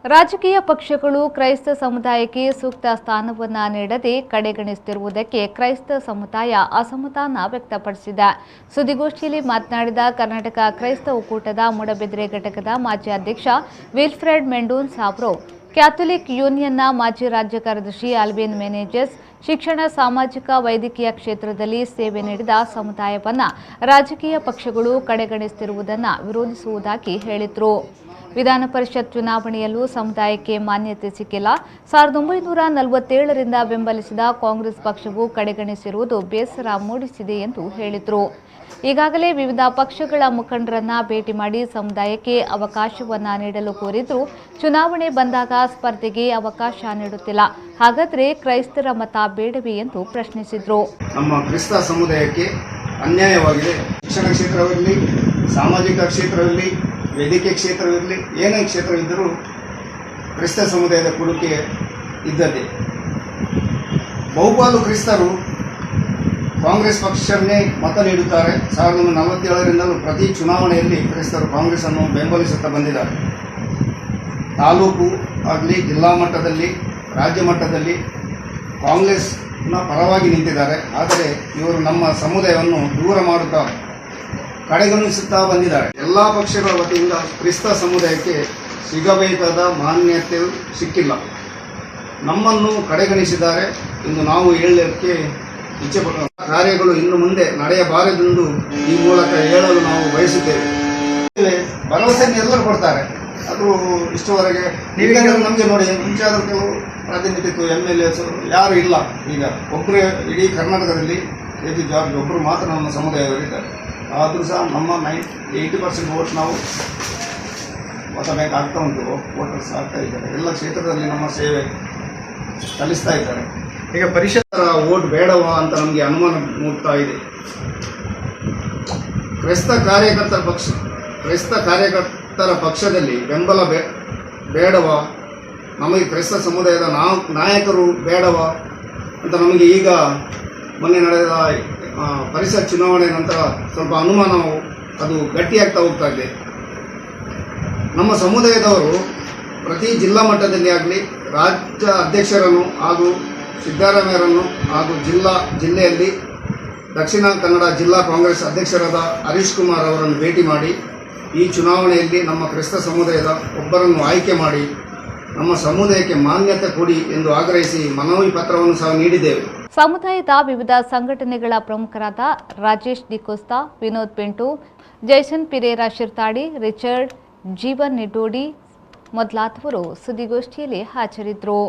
ರಾಜಕೀಯ ಪಕ್ಷಗಳು ಕ್ರೈಸ್ತ ಸಮುದಾಯಕ್ಕೆ ಸೂಕ್ತ ಸ್ಥಾನವನ್ನು ನೀಡದೆ ಕಡೆಗಣಿಸುತ್ತಿರುವುದಕ್ಕೆ ಕ್ರೈಸ್ತ ಸಮುದಾಯ ಅಸಮಾಧಾನ ವ್ಯಕ್ತಪಡಿಸಿದೆ. ಸುದ್ದಿಗೋಷ್ಠಿಯಲ್ಲಿ ಮಾತನಾಡಿದ ಕರ್ನಾಟಕ ಕ್ರೈಸ್ತ ಒಕ್ಕೂಟದ ಮೂಡಬಿದ್ರೆ ಘಟಕದ ಮಾಜಿ ಅಧ್ಯಕ್ಷ ವಿಲ್ಫ್ರೆಡ್ ಮೆಂಡೋನ್ಸ್ ಅವರು, ಕ್ಯಾಥೋಲಿಕ್ ಯೂನಿಯನ್ನ ಮಾಜಿ ರಾಜ್ಯ ಕಾರ್ಯದರ್ಶಿ ಆಲ್ವಿನ್ ಮೆನೆಜೆಸ್ ಶಿಕ್ಷಣ, ಸಾಮಾಜಿಕ, ವೈದ್ಯಕೀಯ ಕ್ಷೇತ್ರದಲ್ಲಿ ಸೇವೆ ನೀಡಿದ ಸಮುದಾಯವನ್ನು ರಾಜಕೀಯ ಪಕ್ಷಗಳು ಕಡೆಗಣಿಸುತ್ತಿರುವುದನ್ನು ವಿರೋಧಿಸುವುದಾಗಿ ಹೇಳಿದರು. ವಿಧಾನ ಪರಿಷತ್ ಚುನಾವಣೆಯಲ್ಲೂ ಸಮುದಾಯಕ್ಕೆ ಮಾನ್ಯತೆ ಸಿಕ್ಕಿಲ್ಲ. 1947ರಿಂದ ಬೆಂಬಲಿಸಿದ ಕಾಂಗ್ರೆಸ್ ಪಕ್ಷವು ಕಡೆಗಣಿಸಿರುವುದು ಬೇಸರ ಮೂಡಿಸಿದೆ ಎಂದು ಹೇಳಿದರು. ಈಗಾಗಲೇ ವಿವಿಧ ಪಕ್ಷಗಳ ಮುಖಂಡರನ್ನ ಭೇಟಿ ಮಾಡಿ ಸಮುದಾಯಕ್ಕೆ ಅವಕಾಶವನ್ನ ನೀಡಲು ಕೋರಿದ್ರು. ಚುನಾವಣೆ ಬಂದಾಗ ಸ್ಪರ್ಧೆಗೆ ಅವಕಾಶ ನೀಡುತ್ತಿಲ್ಲ. ಹಾಗಾದರೆ ಕ್ರೈಸ್ತರ ಮತ ಬೇಡವೇ ಎಂದು ಪ್ರಶ್ನಿಸಿದ್ರು. ನಮ್ಮ ಕ್ರಿಸ್ತ ಸಮುದಾಯಕ್ಕೆ ಅನ್ಯಾಯವಾಗಿದೆ. ಶಿಕ್ಷಣ ಕ್ಷೇತ್ರವಿರಲಿ, ಸಾಮಾಜಿಕ ಕ್ಷೇತ್ರವಿರಲಿ, ವೈದ್ಯಕೀಯ ಕ್ಷೇತ್ರವಿರಲಿ, ಏನೇ ಕ್ಷೇತ್ರವಿದ್ದರೂ ಕ್ರಿಸ್ತ ಸಮುದಾಯದ ಕೊಡುಗೆ ಇದ್ದದ್ದೇ. ಬಹುಪಾಲು ಕ್ರಿಸ್ತರು ಕಾಂಗ್ರೆಸ್ ಪಕ್ಷವನ್ನೇ ಮತ ನೀಡುತ್ತಾರೆ. 1947ರಿಂದಲೂ ಪ್ರತಿ ಚುನಾವಣೆಯಲ್ಲಿ ಕ್ರೈಸ್ತರು ಕಾಂಗ್ರೆಸ್ ಅನ್ನು ಬೆಂಬಲಿಸುತ್ತಾ ಬಂದಿದ್ದಾರೆ. ತಾಲೂಕು ಆಗಲಿ, ಜಿಲ್ಲಾ ಮಟ್ಟದಲ್ಲಿ, ರಾಜ್ಯ ಮಟ್ಟದಲ್ಲಿ ಕಾಂಗ್ರೆಸ್ನ ಪರವಾಗಿ ನಿಂತಿದ್ದಾರೆ. ಆದರೆ ಇವರು ನಮ್ಮ ಸಮುದಾಯವನ್ನು ದೂರ ಮಾಡುತ್ತಾ ಕಡೆಗಣಿಸುತ್ತಾ ಬಂದಿದ್ದಾರೆ. ಎಲ್ಲ ಪಕ್ಷಗಳ ವತಿಯಿಂದ ಕ್ರಿಸ್ತ ಸಮುದಾಯಕ್ಕೆ ಸಿಗಬೇಕಾದ ಮಾನ್ಯತೆ ಸಿಕ್ಕಿಲ್ಲ. ನಮ್ಮನ್ನು ಕಡೆಗಣಿಸಿದ್ದಾರೆ ಎಂದು ನಾವು ಹೇಳಲಿಕ್ಕೆ ಇಚ್ಛೆಪಟ್ಟು ಕಾರ್ಯಗಳು ಇನ್ನು ಮುಂದೆ ನಡೆಯಬಾರದೆಂದು ಈ ಮೂಲಕ ಹೇಳಲು ನಾವು ಬಯಸುತ್ತೇವೆ. ಭರವಸೆಯನ್ನು ಎಲ್ಲರೂ ಕೊಡ್ತಾರೆ. ಅದು ಇಷ್ಟುವರೆಗೆ ನೀವೀಗ ನಮಗೆ ನೋಡಿ, ಮುಂಚೆ ಆದರೂ ಕೆಲವು ಪ್ರಾತಿನಿಧಿತ್ವ MLAs ಯಾರು ಇಲ್ಲ. ಈಗ ಒಬ್ಬರೇ ಇಡೀ ಕರ್ನಾಟಕದಲ್ಲಿ AG ಜಾರ್ಜ್ ಒಬ್ಬರು ಮಾತ್ರ ನಮ್ಮ ಸಮುದಾಯದವರಿದ್ದಾರೆ. ಆದರೂ ಸಹ ನಮ್ಮ 80% ವೋಟ್ ನಾವು ಮತ ಬ್ಯಾಂಕ್ ಆಗ್ತಾ ಉಂಟು, ವೋಟರ್ಸ್ ಆಗ್ತಾ ಇದ್ದಾರೆ. ಎಲ್ಲ ಕ್ಷೇತ್ರದಲ್ಲಿ ನಮ್ಮ ಸೇವೆ ಸಲ್ಲಿಸ್ತಾ ಇದ್ದಾರೆ. ಈಗ ಪರಿಷತ್ತರ ವೋಟ್ ಬೇಡವಾ ಅಂತ ನಮಗೆ ಅನುಮಾನ ಮೂಡ್ತಾ ಇದೆ. ಕ್ರೈಸ್ತ ಕಾರ್ಯಕರ್ತರ ಪಕ್ಷದಲ್ಲಿ ಬೆಂಬಲ ಬೇಡವಾ, ನಮಗೆ ಕ್ರೈಸ್ತ ಸಮುದಾಯದ ನಾಯಕರು ಬೇಡವಾ ಅಂತ ನಮಗೆ ಈಗ ಮೊನ್ನೆ ನಡೆದ ಪರಿಷತ್ ಚುನಾವಣೆ ನಂತರ ಸ್ವಲ್ಪ ಅನುಮಾನ ಅದು ಗಟ್ಟಿಯಾಗ್ತಾ ಹೋಗ್ತಾ ಇದೆ. ನಮ್ಮ ಸಮುದಾಯದವರು ಪ್ರತಿ ಜಿಲ್ಲಾ ಮಟ್ಟದಲ್ಲಿ ಆಗಲಿ, ರಾಜ್ಯ ಅಧ್ಯಕ್ಷರನ್ನು ಹಾಗೂ ಸಿದ್ದರಾಮಯ್ಯರನ್ನು ಹಾಗೂ ಜಿಲ್ಲೆಯಲ್ಲಿ ದಕ್ಷಿಣ ಕನ್ನಡ ಜಿಲ್ಲಾ ಕಾಂಗ್ರೆಸ್ ಅಧ್ಯಕ್ಷರಾದ ಹರೀಶ್ ಕುಮಾರ್ ಅವರನ್ನು ಭೇಟಿ ಮಾಡಿ ಈ ಚುನಾವಣೆಯಲ್ಲಿ ನಮ್ಮ ಕ್ರೈಸ್ತ ಸಮುದಾಯದ ಒಬ್ಬರನ್ನು ಆಯ್ಕೆ ಮಾಡಿ ನಮ್ಮ ಸಮುದಾಯಕ್ಕೆ ಮಾನ್ಯತೆ ಕೊಡಿ ಎಂದು ಆಗ್ರಹಿಸಿ ಮನವಿ ಪತ್ರವನ್ನು ಸಹ ನೀಡಿದ್ದೇವೆ. ಸಮುದಾಯದ ವಿವಿಧ ಸಂಘಟನೆಗಳ ಪ್ರಮುಖರಾದ ರಾಜೇಶ್ ಡಿಕೋಸ್ತಾ, ವಿನೋದ್ ಪೆಂಟು, ಜೈಸನ್ ಪಿರೇರಾ ಶಿರ್ತಾಡಿ, ರಿಚರ್ಡ್, ಜೀವನ್ ನಿಟೋಡಿ ಮೊದಲಾದವರು ಸುದ್ದಿಗೋಷ್ಠಿಯಲ್ಲಿ ಹಾಜರಿದ್ದರು.